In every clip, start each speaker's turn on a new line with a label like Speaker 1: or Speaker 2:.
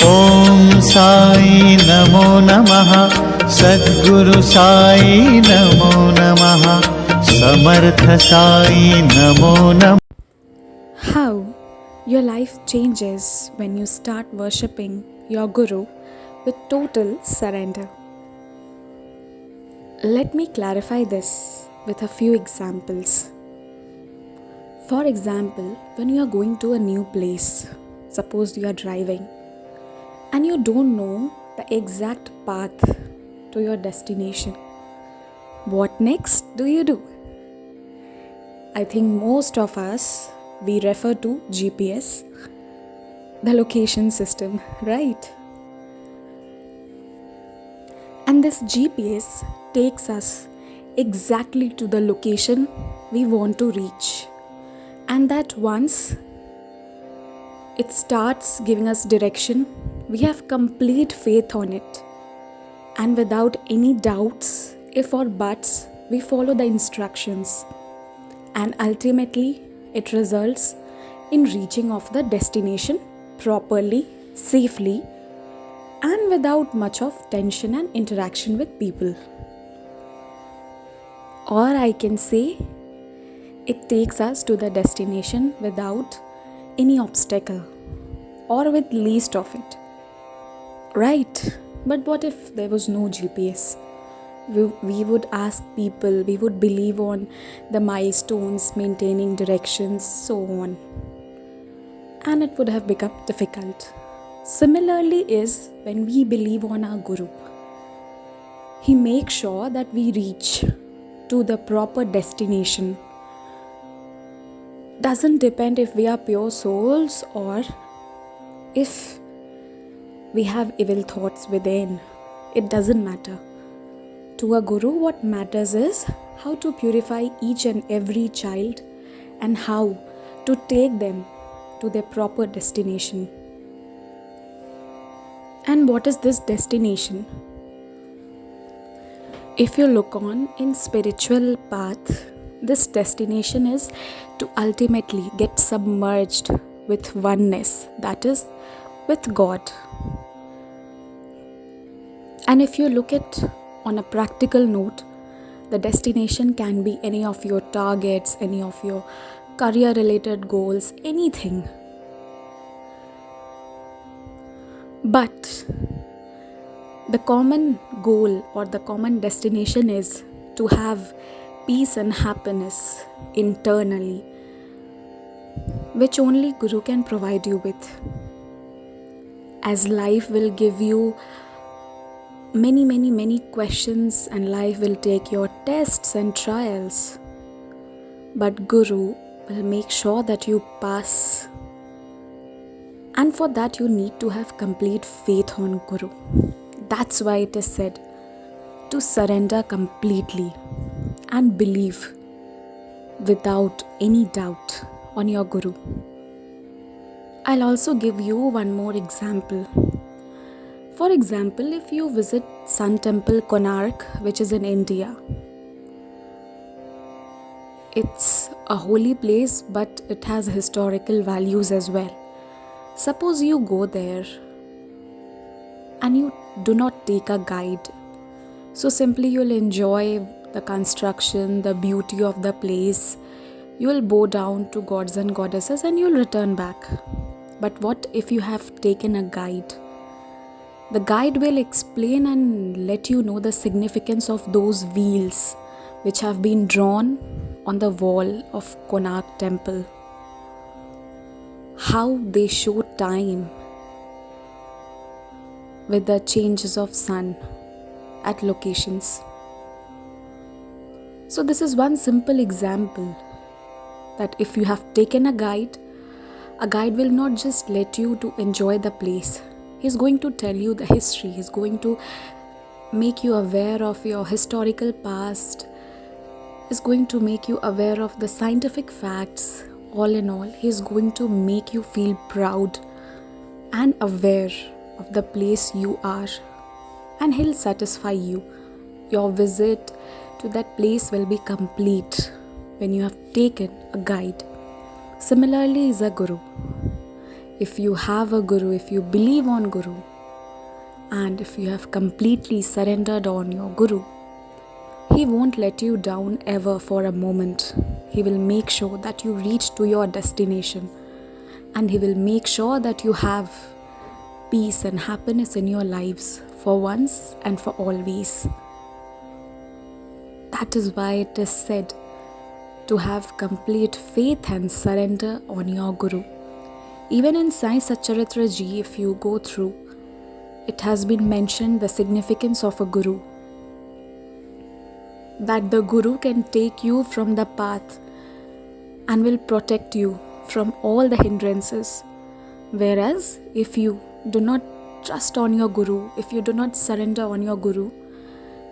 Speaker 1: ॐ साई नमो नमः, सद्गुरु साई नमो नमः, समर्थ साई नमो नमः.
Speaker 2: How your life changes when you start worshipping your Guru with total surrender. Let me clarify this with a few examples. For example, when you are going to a new place, suppose you are driving and you don't know the exact path to your destination, what next do you do? I think most of us, we refer to GPS, the location system, right? And this GPS takes us exactly to the location we want to reach. And that once it starts giving us direction, we have complete faith on it. And without any doubts, if or buts, we follow the instructions. And ultimately, it results in reaching of the destination properly, safely, and without much of tension and interaction with people. Or I can say, it takes us to the destination without any obstacle or with least of it. Right? But what if there was no GPS? We would ask people, we would believe on the milestones, maintaining directions, so on. And it would have become difficult. Similarly is when we believe on our Guru. He makes sure that we reach to the proper destination. Doesn't depend if we are pure souls or if we have evil thoughts within. It doesn't matter. To a Guru, what matters is how to purify each and every child and how to take them to their proper destination. And what is this destination? If you look on in spiritual path, this destination is to ultimately get submerged with oneness, that is, with God. And if you look at on a practical note, the destination can be any of your targets, any of your career related goals, anything. But the common goal or the common destination is to have peace and happiness internally, which only Guru can provide you with. As life will give you many questions and life will take your tests and trials, but Guru will make sure that you pass. And for that you need to have complete faith on Guru. That's why it is said to surrender completely and believe without any doubt on your Guru. I'll also give you one more example. For example, if you visit Sun Temple, Konark, which is in India, it's a holy place, but it has historical values as well. Suppose you go there and you do not take a guide. So simply you'll enjoy the construction, the beauty of the place. You will bow down to gods and goddesses and you'll return back. But what if you have taken a guide? The guide will explain and let you know the significance of those wheels which have been drawn on the wall of Konark Temple. How they show time with the changes of sun at locations. So this is one simple example that if you have taken a guide will not just let you to enjoy the place. He's going to tell you the history. He's going to make you aware of your historical past. He's going to make you aware of the scientific facts. All in all, he's going to make you feel proud and aware of the place you are, and he'll satisfy you. Your visit to that place will be complete when you have taken a guide. Similarly is a Guru. if you have a Guru, if you believe on Guru, and if you have completely surrendered on your Guru, he won't let you down ever for a moment. He will make sure that you reach to your destination, and he will make sure that you have peace and happiness in your lives for once and for always. That is why it is said to have complete faith and surrender on your Guru. Even in Sai Satcharitra Ji, if you go through, it has been mentioned the significance of a Guru. That the Guru can take you from the path and will protect you from all the hindrances. Whereas if you do not trust on your Guru, if you do not surrender on your Guru,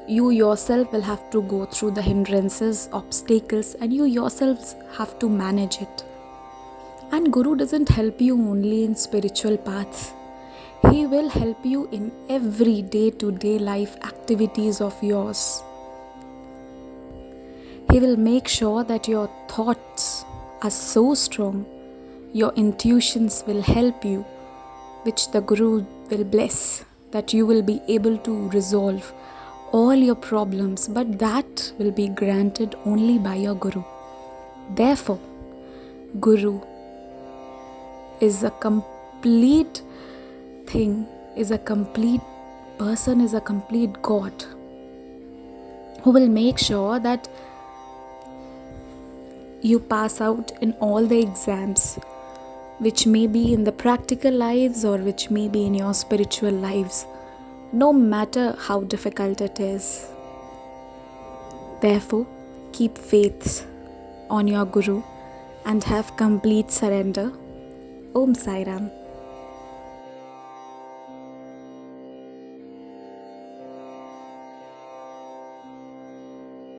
Speaker 2: you yourself will have to go through the hindrances, obstacles, and you yourselves have to manage it. And Guru doesn't help you only in spiritual paths. He will help you in every day-to-day life activities of yours. He will make sure that your thoughts are so strong, your intuitions will help you, which the Guru will bless, that you will be able to resolve all your problems, but that will be granted only by your Guru. Therefore, Guru is a complete thing, is a complete person, is a complete God who will make sure that you pass out in all the exams, which may be in the practical lives or which may be in your spiritual lives, no matter how difficult it is. Therefore, keep faith on your Guru and have complete surrender. Om Sai Ram.